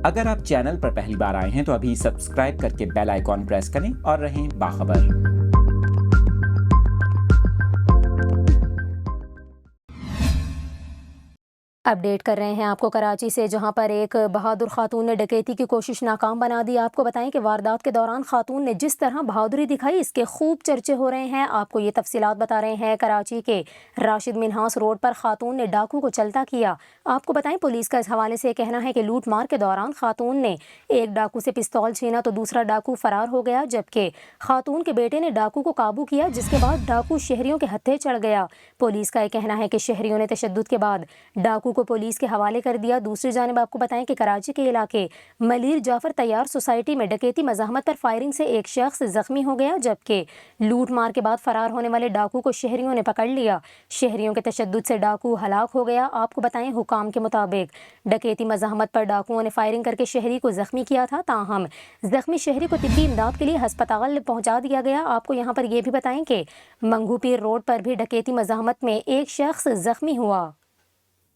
اگر آپ چینل پر پہلی بار آئے ہیں تو ابھی سبسکرائب کر کے بیل آئیکن پریس کریں اور رہیں باخبر۔ اپڈیٹ کر رہے ہیں آپ کو کراچی سے، جہاں پر ایک بہادر خاتون نے ڈکیتی کی کوشش ناکام بنا دی۔ آپ کو بتائیں کہ واردات کے دوران خاتون نے جس طرح بہادری دکھائی، اس کے خوب چرچے ہو رہے ہیں۔ آپ کو یہ تفصیلات بتا رہے ہیں کراچی کے راشد منہاس روڈ پر خاتون نے ڈاکو کو چلتا کیا۔ آپ کو بتائیں پولیس کا اس حوالے سے کہنا ہے کہ لوٹ مار کے دوران خاتون نے ایک ڈاکو سے پستول چھینا تو دوسرا ڈاکو فرار ہو گیا، جبکہ خاتون کے بیٹے نے ڈاکو کو قابو کیا، جس کے بعد ڈاکو شہریوں کے ہتھے چڑھ گیا۔ پولیس کا یہ کہنا ہے کہ شہریوں نے تشدد کے بعد ڈاکو کو پولیس کے حوالے کر دیا۔ دوسری جانب آپ کو بتائیں کہ کراچی کے علاقے ملیر جعفر طیار سوسائٹی میں ڈکیتی مزاحمت پر فائرنگ سے ایک شخص زخمی ہو گیا، جبکہ لوٹ مار کے بعد فرار ہونے والے ڈاکو کو شہریوں نے پکڑ لیا۔ شہریوں کے تشدد سے ڈاکو ہلاک ہو گیا۔ آپ کو بتائیں حکام کے مطابق ڈکیتی مزاحمت پر ڈاکوؤں نے فائرنگ کر کے شہری کو زخمی کیا تھا، تاہم زخمی شہری کو طبی امداد کے لیے ہسپتال پہنچا دیا گیا۔ آپ کو یہاں پر یہ بھی بتائیں کہ منگو پیر روڈ پر بھی ڈکیتی مزاحمت میں ایک شخص زخمی ہوا۔